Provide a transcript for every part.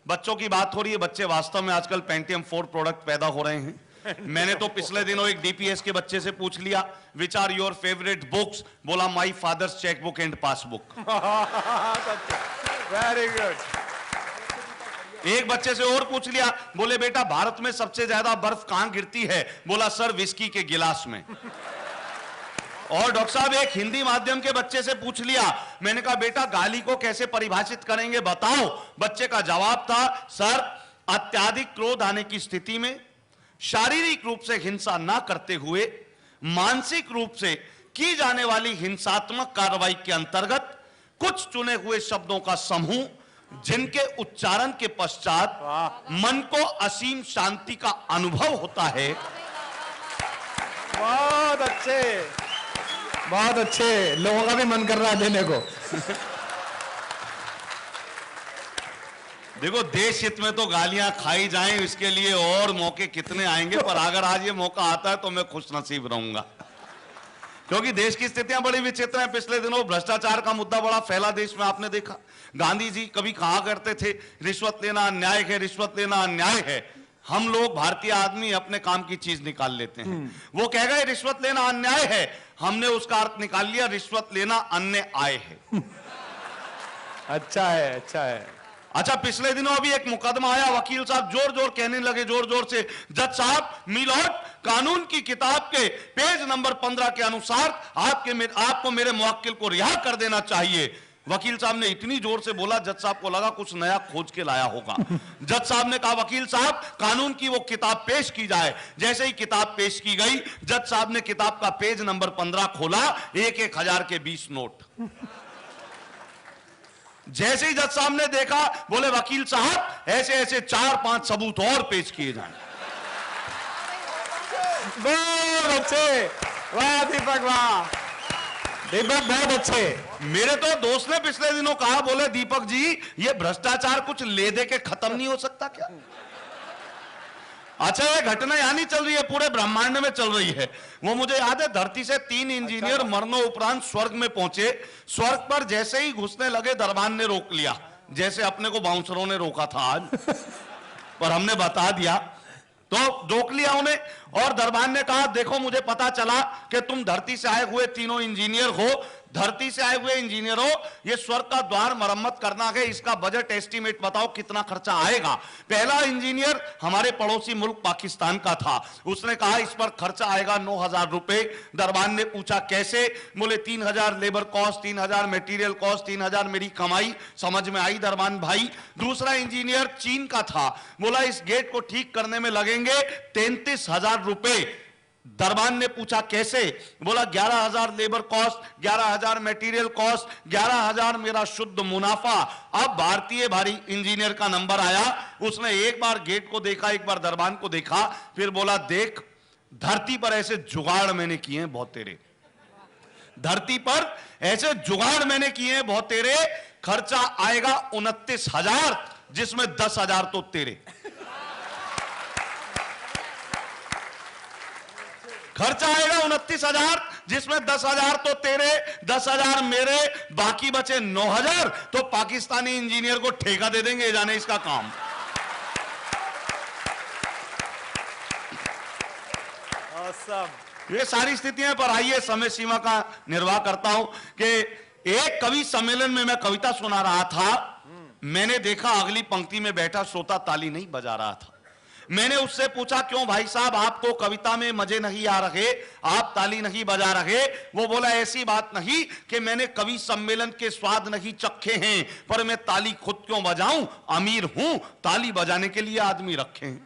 बच्चों की बात हो रही है, बच्चे वास्तव में आजकल पेंटियम 4 प्रोडक्ट पैदा हो रहे हैं। मैंने तो पिछले दिनों एक डीपीएस के बच्चे से पूछ लिया, which are your favourite books? बोला my father's chequebook and passbook. Very good. एक बच्चे से और पूछ लिया, बोले बेटा भारत में सबसे ज्यादा बर्फ कहां गिरती है? बोला सर विस्की के गिलास में। और डॉक्टर साहब एक हिंदी माध्यम के बच्चे से पूछ लिया, मैंने कहा बेटा गाली को कैसे परिभाषित करेंगे बताओ? बच्चे का जवाब था, सर अत्याधिक क्रोध आने की स्थिति में शारीरिक रूप से हिंसा ना करते हुए मानसिक रूप से की जाने वाली हिंसात्मक कार्रवाई के अंतर्गत कुछ चुने हुए शब्दों का समूह जिनके उच्चारण के पश्चात मन को असीम शांति का अनुभव होता है। बहुत अच्छे, बहुत अच्छे। लोगों का भी मन कर रहा है देने को। देखो देश हित में तो गालियां खाई जाएं, इसके लिए और मौके कितने आएंगे, पर अगर आज ये मौका आता है तो मैं खुश नसीब रहूंगा, क्योंकि देश की स्थितियां बड़ी विचित्र हैं। पिछले दिनों भ्रष्टाचार का मुद्दा बड़ा फैला देश में, आपने देखा। गांधी जी कभी कहा करते थे रिश्वत लेना अन्याय है, रिश्वत लेना अन्याय है। हम लोग भारतीय आदमी अपने काम की चीज निकाल लेते हैं। वो कह गए रिश्वत लेना अन्याय है, हमने उसका अर्थ निकाल लिया रिश्वत लेना अन्य आय है। अच्छा है, अच्छा है। अच्छा पिछले दिनों अभी एक मुकदमा आया, वकील साहब जोर जोर कहने लगे, जोर जोर से, जज साहब मिलॉर्ड कानून की किताब के पेज नंबर 15 के अनुसार आपको मेरे मुवक्किल को रिहा कर देना चाहिए। वकील साहब ने इतनी जोर से बोला, जज साहब को लगा कुछ नया खोज के लाया होगा। जज साहब ने कहा वकील साहब कानून की वो किताब पेश की जाए। जैसे ही किताब पेश की गई, जज साहब ने किताब का पेज नंबर 15 खोला, 1,000 के 20 नोट। जैसे ही जज साहब ने देखा, बोले वकील साहब ऐसे ऐसे 4-5 सबूत और पेश किए जाएं। बहुत अच्छे, वाह दीपक, वाह दीपक, बहुत अच्छे। मेरे तो दोस्त ने पिछले दिनों कहा, बोले दीपक जी ये भ्रष्टाचार कुछ ले दे के खत्म नहीं हो सकता क्या? अच्छा ये घटना यहां नहीं चल रही है, पूरे ब्रह्मांड में चल रही है। वो मुझे याद है, धरती से 3 इंजीनियर मरनों उपरांत स्वर्ग में पहुंचे। स्वर्ग पर जैसे ही घुसने लगे, दरबान ने रोक लिया, जैसे अपने को बाउंसरों ने रोका था आज। पर हमने बता दिया तो रोक लिया उन्हें, और दरबान ने कहा देखो मुझे पता चला कि तुम धरती से आए हुए तीनों इंजीनियर हो। धरती से आए हुए इंजीनियर हो, ये स्वर्ग का द्वार मरम्मत करना है, इसका बजट एस्टीमेट बताओ कितना खर्चा आएगा। पहला इंजीनियर हमारे पड़ोसी मुल्क पाकिस्तान का था, उसने कहा इस पर खर्चा आएगा 9,000 रुपए। दरबान ने पूछा कैसे? बोले 3,000 लेबर कॉस्ट, 3,000 मटेरियल कॉस्ट, 3,000 मेरी कमाई। समझ में आई दरबान भाई। दूसरा इंजीनियर चीन का था, बोला इस गेट को ठीक करने में लगेंगे 33,000 रुपए। दरबान ने पूछा कैसे? बोला 11,000 लेबर कॉस्ट, 11,000 मटेरियल कॉस्ट, 11,000 मेरा शुद्ध मुनाफा। अब भारतीय भारी इंजीनियर का नंबर आया, उसने एक बार गेट को देखा, एक बार दरबान को देखा, फिर बोला देख धरती पर ऐसे जुगाड़ मैंने किए हैं बहुत तेरे, धरती पर ऐसे जुगाड़ मैंने किए हैं बहुत तेरे, खर्चा आएगा 29,000 जिसमें 10,000 तो तेरे। खर्चा आएगा 29,000 जिसमें 10,000 तो तेरे, 10,000 मेरे, बाकी बचे 9,000 तो पाकिस्तानी इंजीनियर को ठेका दे देंगे, जाने इसका काम। ये सारी स्थितियां पर आइए समय सीमा का निर्वाह करता हूं कि एक कवि सम्मेलन में मैं कविता सुना रहा था। मैंने देखा अगली पंक्ति में बैठा श्रोता ताली नहीं बजा रहा था। मैंने उससे पूछा क्यों भाई साहब, आपको कविता में मजे नहीं आ रहे, आप ताली नहीं बजा रहे? वो बोला ऐसी बात नहीं कि मैंने कवि सम्मेलन के स्वाद नहीं चखे हैं, पर मैं ताली खुद क्यों बजाऊं, अमीर हूं, ताली बजाने के लिए आदमी रखे हैं।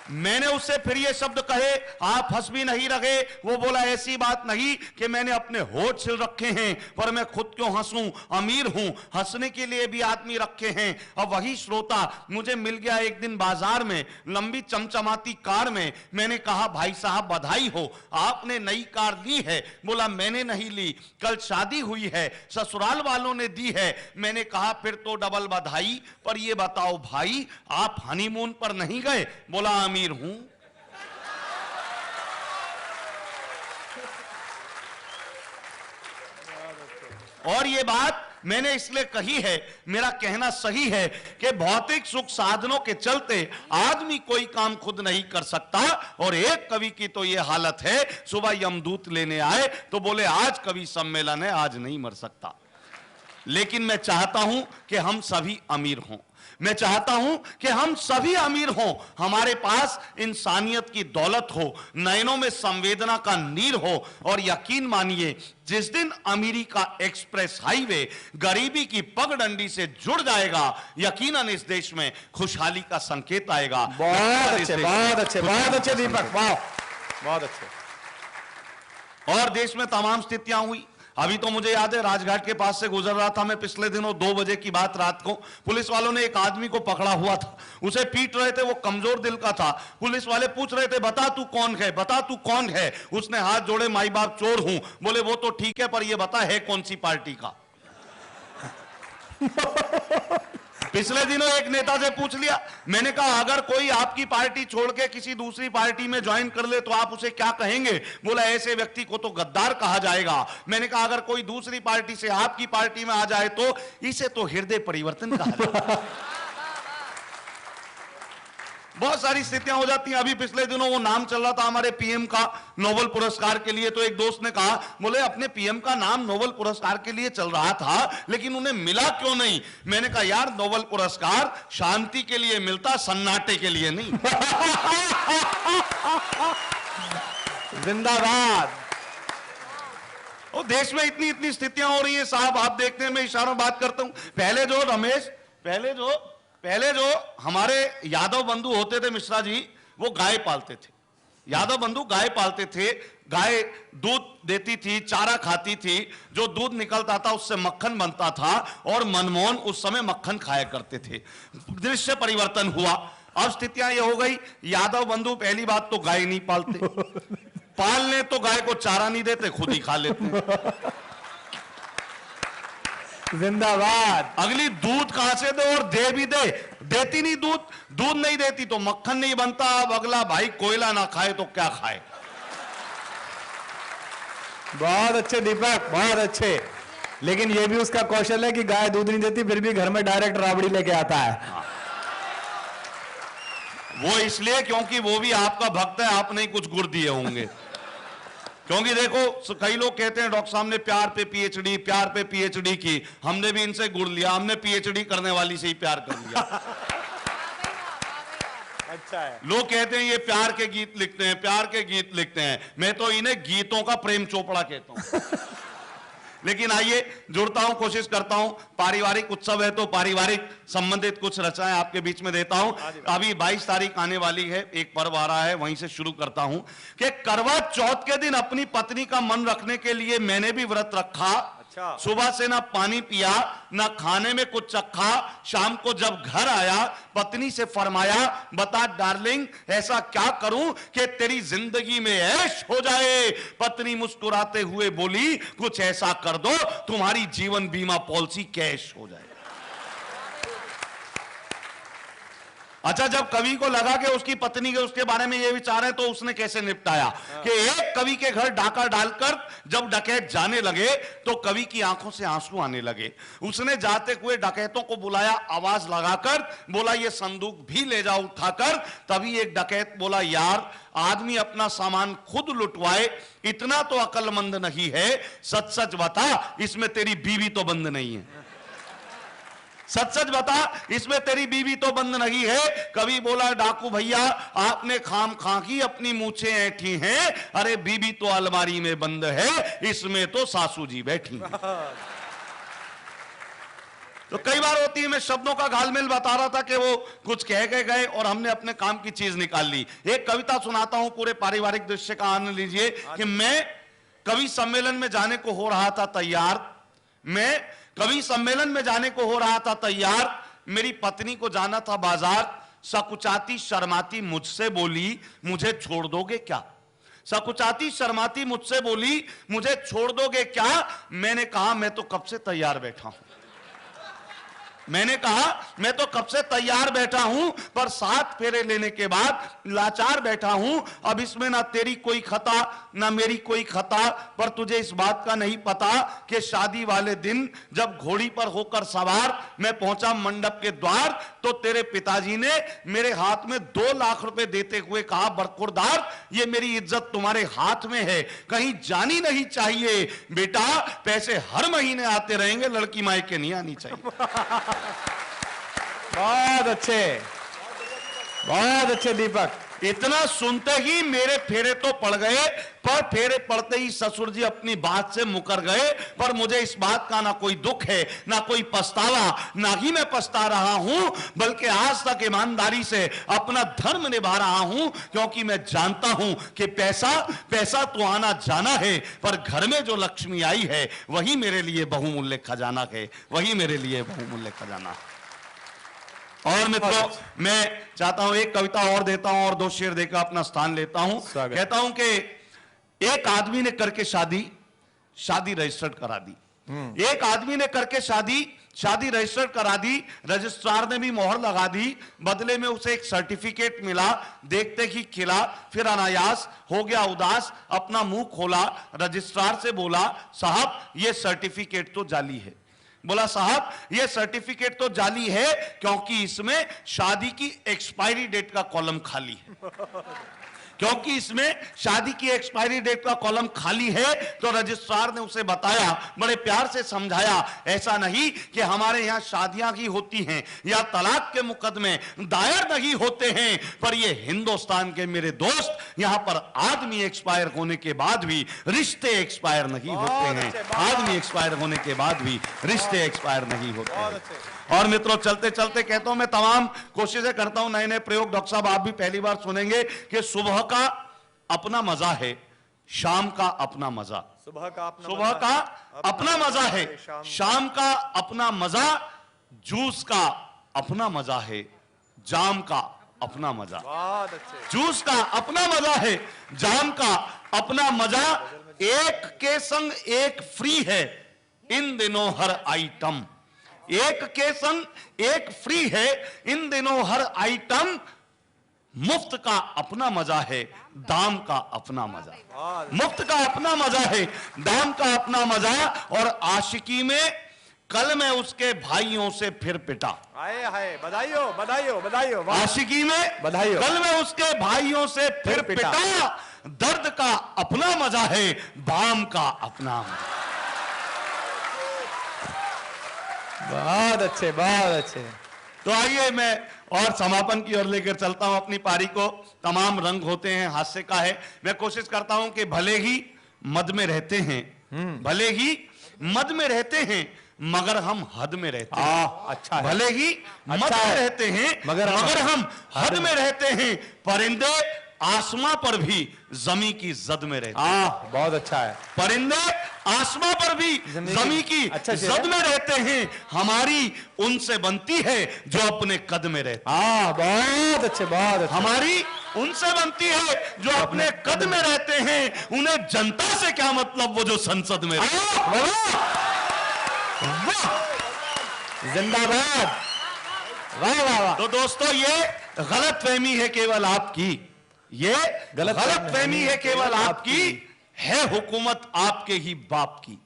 मैंने उससे फिर ये शब्द कहे, आप हंस भी नहीं रहे। वो बोला ऐसी बात नहीं कि मैंने अपने होठ सिल रखे हैं, पर मैं खुद क्यों हंसूं, अमीर हूं, हंसने के लिए भी आदमी रखे हैं। अब वही श्रोता मुझे मिल गया एक दिन बाजार में, लंबी चमचमाती कार में। मैंने कहा भाई साहब बधाई हो, आपने नई कार ली है। बोला मैंने नहीं ली, कल शादी हुई है, ससुराल वालों ने दी है। मैंने कहा फिर तो डबल बधाई, पर ये बताओ भाई आप हनीमून पर नहीं गए? बोला अमीर हूं। और ये बात मैंने इसलिए कही है, मेरा कहना सही है कि भौतिक सुख साधनों के चलते आदमी कोई काम खुद नहीं कर सकता। और एक कवि की तो यह हालत है, सुबह यमदूत लेने आए तो बोले आज कवि सम्मेलन है, आज नहीं मर सकता। लेकिन मैं चाहता हूं कि हम सभी अमीर हों, मैं चाहता हूं कि हम सभी अमीर हों, हमारे पास इंसानियत की दौलत हो, नयनों में संवेदना का नीर हो। और यकीन मानिए, जिस दिन अमीरी का एक्सप्रेस हाईवे गरीबी की पगडंडी से जुड़ जाएगा, यकीनन इस देश में खुशहाली का संकेत आएगा। बहुत अच्छे, बहुत अच्छे, बहुत अच्छे दीपक, वाह, बहुत अच्छे। और देश में तमाम स्थितियां हुई। अभी तो मुझे याद है, राजघाट के पास से गुजर रहा था मैं पिछले दिनों, 2 बजे की बात रात को, पुलिस वालों ने एक आदमी को पकड़ा हुआ था, उसे पीट रहे थे, वो कमजोर दिल का था। पुलिस वाले पूछ रहे थे बता तू कौन है, बता तू कौन है। उसने हाथ जोड़े, माई बाप चोर हूं। बोले वो तो ठीक है, पर ये बता है कौन सी पार्टी का। पिछले दिनों एक नेता से पूछ लिया, मैंने कहा अगर कोई आपकी पार्टी छोड़ के किसी दूसरी पार्टी में ज्वाइन कर ले तो आप उसे क्या कहेंगे। बोला ऐसे व्यक्ति को तो गद्दार कहा जाएगा। मैंने कहा अगर कोई दूसरी पार्टी से आपकी पार्टी में आ जाए तो इसे तो हृदय परिवर्तन कहा जाएगा। बहुत सारी स्थितियां हो जाती हैं। अभी पिछले दिनों वो नाम चल रहा था हमारे पीएम का नोबेल पुरस्कार के लिए, तो एक दोस्त ने कहा, बोले अपने पीएम का नाम नोबेल पुरस्कार के लिए चल रहा था लेकिन उन्हें मिला क्यों नहीं। मैंने कहा यार, नोबेल पुरस्कार शांति के लिए मिलता, सन्नाटे के लिए नहीं। जिंदाबाद। और देश में इतनी इतनी स्थितियां हो रही हैं साहब, आप देखते हैं, मैं इशारों बात करता हूं। पहले जो रमेश, पहले जो हमारे यादव बंधु होते थे मिश्रा जी, वो गाय पालते थे। यादव बंधु गाय पालते थे, गाय दूध देती थी, चारा खाती थी, जो दूध निकलता था उससे मक्खन बनता था, और मनमोहन उस समय मक्खन खाया करते थे। दृश्य परिवर्तन हुआ। अब स्थितियां ये हो गई, यादव बंधु पहली बात तो गाय नहीं पालते, पालने तो गाय को चारा नहीं देते, खुद ही खा लेते। जिंदाबाद। अगली दूध कहां से दे, और दे भी दे, देती नहीं दूध, दूध नहीं देती तो मक्खन नहीं बनता। अब अगला भाई कोयला ना खाए तो क्या खाए। बहुत अच्छे दीपक, बहुत अच्छे। लेकिन ये भी उसका कौशल है कि गाय दूध नहीं देती फिर भी घर में डायरेक्ट राबड़ी लेके आता है। वो इसलिए क्योंकि वो भी आपका भक्त है, आप नहीं कुछ गुड़ दिए होंगे। क्योंकि देखो कई लोग कहते हैं डॉक्टर साहब ने प्यार पे पीएचडी की, हमने भी इनसे गुड़ लिया, हमने पीएचडी करने वाली से ही प्यार कर लिया। अच्छा है। लोग कहते हैं ये प्यार के गीत लिखते हैं, प्यार के गीत लिखते हैं, मैं तो इन्हें गीतों का प्रेम चोपड़ा कहता हूं। लेकिन आइए जुड़ता हूं, कोशिश करता हूं, पारिवारिक उत्सव है तो पारिवारिक संबंधित कुछ रचनाएं आपके बीच में देता हूं। अभी 22 तारीख आने वाली है, एक पर्व आ रहा है, वहीं से शुरू करता हूं कि करवा चौथ के दिन अपनी पत्नी का मन रखने के लिए मैंने भी व्रत रखा। सुबह से ना पानी पिया, ना खाने में कुछ चखा। शाम को जब घर आया, पत्नी से फरमाया, बता डार्लिंग ऐसा क्या करूं कि तेरी जिंदगी में ऐश हो जाए। पत्नी मुस्कुराते हुए बोली, कुछ ऐसा कर दो तुम्हारी जीवन बीमा पॉलिसी कैश हो जाए। अच्छा, जब कवि को लगा कि उसकी पत्नी के उसके बारे में ये विचार है तो उसने कैसे निपटाया कि एक कवि के घर डाका डालकर जब डकैत जाने लगे तो कवि की आंखों से आंसू आने लगे। उसने जाते हुए डकैतों को बुलाया, आवाज लगाकर बोला ये संदूक भी ले जाओ उठाकर। तभी एक डकैत बोला, यार आदमी अपना सामान खुद लुटवाए इतना तो अक्लमंद नहीं है, सच सच बता इसमें तेरी बीवी तो बंद नहीं है। सच सच बता इसमें तेरी बीवी तो बंद नहीं है। कवि बोला, डाकू भैया आपने खाम खा की अपनी मूछें ऐठी हैं, अरे बीवी तो अलमारी में बंद है, इसमें तो सासू जी बैठी हैं। तो कई बार होती है, मैं शब्दों का घालमेल बता रहा था कि वो कुछ कह के गए और हमने अपने काम की चीज निकाल ली। एक कविता सुनाता हूं, पूरे पारिवारिक दृश्य का आनंद लीजिए कि मैं कवि सम्मेलन में जाने को हो रहा था तैयार, कवि सम्मेलन में जाने को हो रहा था तैयार। मेरी पत्नी को जाना था बाजार, सकुचाती शर्माती मुझसे बोली, मुझे छोड़ दोगे क्या। सकुचाती शर्माती मुझसे बोली, मुझे छोड़ दोगे क्या। मैंने कहा मैं तो कब से तैयार बैठा हूं। मैंने कहा मैं तो कब से तैयार बैठा हूं, पर 7 फेरे लेने के बाद लाचार बैठा हूं। अब इसमें ना तेरी कोई खता ना मेरी कोई खता, पर तुझे इस बात का नहीं पता कि शादी वाले दिन जब घोड़ी पर होकर सवार मैं पहुंचा मंडप के द्वार, तो तेरे पिताजी ने मेरे हाथ में 2 लाख रुपए देते हुए कहा, बरखुरदार ये मेरी इज्जत तुम्हारे हाथ में है, कहीं जानी नहीं चाहिए बेटा, पैसे हर महीने आते रहेंगे, लड़की मायके नहीं आनी चाहिए। बहुत अच्छे दीपक। इतना सुनते ही मेरे फेरे तो पड़ गए, पर फेरे पड़ते ही ससुर जी अपनी बात से मुकर गए। पर मुझे इस बात का ना कोई दुख है ना कोई पछतावा, ना ही मैं पछता रहा हूं, बल्कि आज तक ईमानदारी से अपना धर्म निभा रहा हूं, क्योंकि मैं जानता हूं कि पैसा तो आना जाना है, पर घर में जो लक्ष्मी आई है वही मेरे लिए बहुमूल्य खजाना है, वही मेरे लिए बहुमूल्य खजाना है। और मित्रों, मैं चाहता हूं एक कविता और देता हूं और 2 शेर देकर अपना स्थान लेता हूं। कहता हूं कि एक आदमी ने करके शादी रजिस्टर्ड करा दी। एक आदमी ने करके शादी रजिस्टर्ड करा दी, रजिस्ट्रार ने भी मोहर लगा दी, बदले में उसे एक सर्टिफिकेट मिला, देखते ही खिला, फिर अनायास हो गया उदास, अपना मुंह खोला, रजिस्ट्रार से बोला, साहब ये सर्टिफिकेट तो जाली है। बोला, साहब ये सर्टिफिकेट तो जाली है क्योंकि इसमें शादी की एक्सपायरी डेट का कॉलम खाली है। क्योंकि इसमें शादी की एक्सपायरी डेट का कॉलम खाली है, तो रजिस्ट्रार ने उसे बताया, बड़े प्यार से समझाया, ऐसा नहीं कि हमारे यहां शादियां ही होती हैं या तलाक के मुकदमे दायर नहीं होते हैं, पर ये हिंदुस्तान के मेरे दोस्त, यहां पर आदमी एक्सपायर होने के बाद भी रिश्ते एक्सपायर नहीं होते हैं। आदमी एक्सपायर होने के बाद भी रिश्ते एक्सपायर नहीं होते हैं। और मित्रों, चलते चलते कहता हूं, मैं तमाम कोशिशें करता हूं, नए नए प्रयोग। डॉक्टर साहब आप भी पहली बार सुनेंगे कि सुबह का अपना मजा है, शाम का अपना मजा। सुबह का अपना मजा है, शाम का अपना मजा, जूस का अपना मजा है, जाम का अपना मजा। जूस का अपना मजा है, जाम का अपना मजा, एक के संग एक फ्री है इन दिनों हर आइटम। एक के संग एक फ्री है इन दिनों हर आइटम, मुफ्त का अपना मजा है, दाम का अपना मजा। मुफ्त का अपना मजा है, दाम का अपना मजा। और आशिकी में कल मैं उसके भाइयों से फिर पिटा। हाय बधाइयो बधाइयो बधाइयो। आशिकी में बधाइयो, कल मैं उसके भाइयों से फिर पिटा। दर्द का अपना मजा है, बाम का अपना मजा। बहुत अच्छे। तो आइए मैं और समापन की ओर लेकर चलता हूं अपनी पारी को। तमाम रंग होते हैं, हास्य का है। मैं कोशिश करता हूं कि भले ही मद में रहते हैं, भले ही मद में रहते हैं, मगर हम हद में रहते हैं। अच्छा है। भले ही मद में रहते हैं मगर हम हद में रहते हैं। परिंदे आसमां पर भी जमी की जद में रहते हैं। बहुत अच्छा है। परिंदे आसमां पर भी जमी की जद में रहते हैं, हमारी उनसे बनती है जो अपने कद में रहते हैं। बहुत अच्छे। हमारी उनसे बनती है जो अपने कद में रहते हैं, उन्हें जनता से क्या मतलब, वो जो संसद में जिंदाबाद। वाह। तो दोस्तों, ये गलतफहमी है केवल आपकी, ये गलतफहमी है केवल आपकी, है हुकूमत आपके ही बाप की।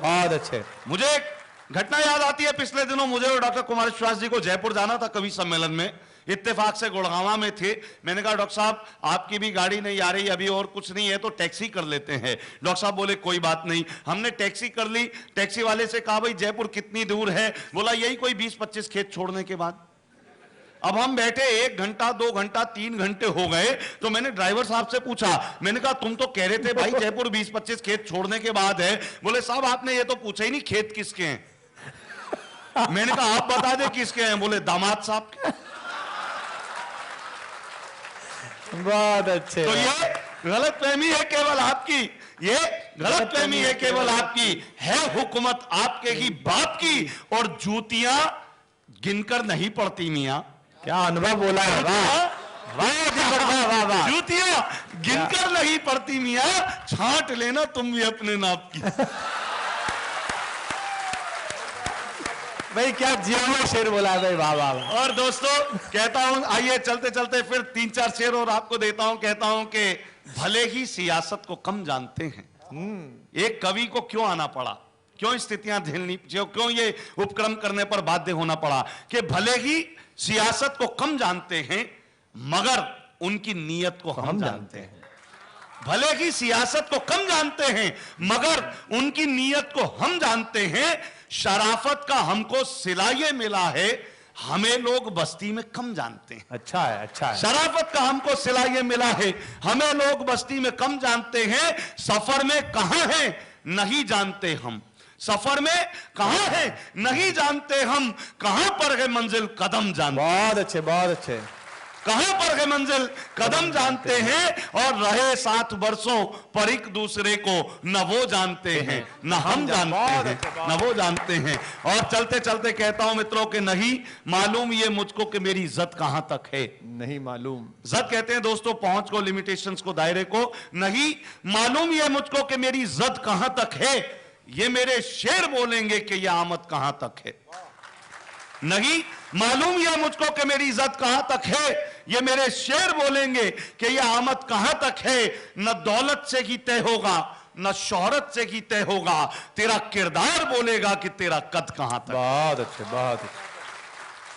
बहुत अच्छे। मुझे एक घटना याद आती है, पिछले दिनों मुझे और डॉक्टर कुमार विश्वास जी को जयपुर जाना था कवि सम्मेलन में। इत्तेफाक से गुड़गांवा में थे। मैंने कहा, डॉक्टर साहब आपकी भी गाड़ी नहीं आ रही अभी और कुछ नहीं है तो टैक्सी कर लेते हैं। डॉक्टर साहब बोले कोई बात नहीं। हमने टैक्सी कर ली। टैक्सी वाले से कहा, भाई जयपुर कितनी दूर है? बोला यही कोई 20-25 खेत छोड़ने के बाद। अब हम बैठे 1 घंटा 2 घंटा 3 घंटे हो गए, तो मैंने ड्राइवर साहब से पूछा, मैंने कहा तुम तो कह रहे थे भाई जयपुर 20-25 खेत छोड़ने के बाद है। बोले साहब आपने ये तो पूछा ही नहीं खेत किसके हैं। मैंने कहा आप बता दे किसके हैं। बोले दामाद साहब के। बहुत अच्छे। तो ये गलतफहमी है केवल आपकी, ये गलतफहमी है केवल आपकी, है हुकूमत आपके ही बाप की, और जूतियां गिनकर नहीं पड़ती मियां। क्या अनुभव बोला है। वाह। जूतियां गिनकर नहीं पड़ती मियां, छांट लेना तुम भी अपने नाप की। भाई क्या जिया हुआ शेर बोला है भाई, वाह वाह वाह। और दोस्तों कहता हूं, आइए चलते चलते फिर 3-4 शेर और आपको देता हूं। कहता हूं कि भले ही सियासत को कम जानते हैं, एक कवि को क्यों आना पड़ा, क्यों स्थितियां झेलनी, क्यों ये उपक्रम करने पर बाध्य होना पड़ा कि भले ही सियासत को कम जानते हैं मगर उनकी नीयत को हम जानते हैं। भले ही सियासत को कम जानते हैं मगर उनकी नीयत को हम जानते हैं। शराफत का हमको सिला ये मिला है, हमें लोग बस्ती में कम जानते हैं। अच्छा है, अच्छा है। शराफत का हमको सिला ये मिला है, हमें लोग बस्ती में कम जानते हैं। सफर में कहां है नहीं जानते हम, सफर में कहां है नहीं जानते हम। कहां पर है मंजिल कदम जानते, बहुत अच्छे, बहुत अच्छे। कहां पर है मंजिल कदम जानते हैं। और रहे 7 वर्षों पर एक दूसरे को न वो जानते हैं न हम जानते हैं, न वो जानते हैं। और चलते चलते कहता हूं मित्रों के नहीं मालूम ये मुझको कि मेरी इज्जत कहां तक है। नहीं मालूम, इज्जत कहते हैं दोस्तों पहुंच को, लिमिटेशंस को, दायरे को। नहीं मालूम ये मुझको कि मेरी इज्जत कहां तक है, ये मेरे शेर बोलेंगे कि यह आमद कहां तक है। नहीं मालूम यह मुझको कि मेरी इज्जत कहां तक है, ये मेरे शेर बोलेंगे कि यह आमद कहां तक है। न दौलत से ही तय होगा न शोहरत से ही तय होगा, तेरा किरदार बोलेगा कि तेरा कद कहां तक। बहुत अच्छे, बहुत अच्छे।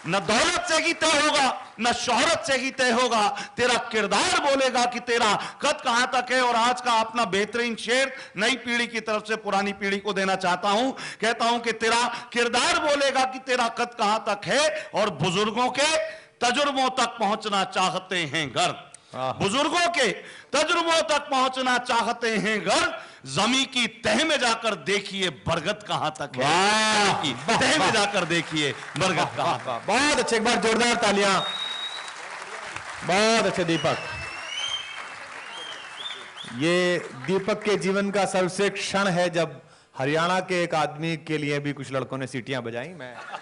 न दौलत से ही तय होगा न शोहरत से ही तय होगा, तेरा किरदार बोलेगा कि तेरा कद कहां तक है। और आज का अपना बेहतरीन शेर नई पीढ़ी की तरफ से पुरानी पीढ़ी को देना चाहता हूं। कहता हूं कि तेरा किरदार बोलेगा कि तेरा कद कहां तक है। और बुजुर्गों के तजुर्बों तक पहुंचना चाहते हैं घर, बुजुर्गों के तजुर्बों तक पहुंचना चाहते हैं घर। जमी की तह में जाकर देखिए बरगद कहां तक है, की तह में जाकर देखिए बरगद कहां तक। बहुत अच्छे, एक बार जोरदार तालियां। बहुत अच्छे दीपक। ये दीपक के जीवन का सर्वश्रेष्ठ क्षण है जब हरियाणा के एक आदमी के लिए भी कुछ लड़कों ने सीटियां बजाई। मैं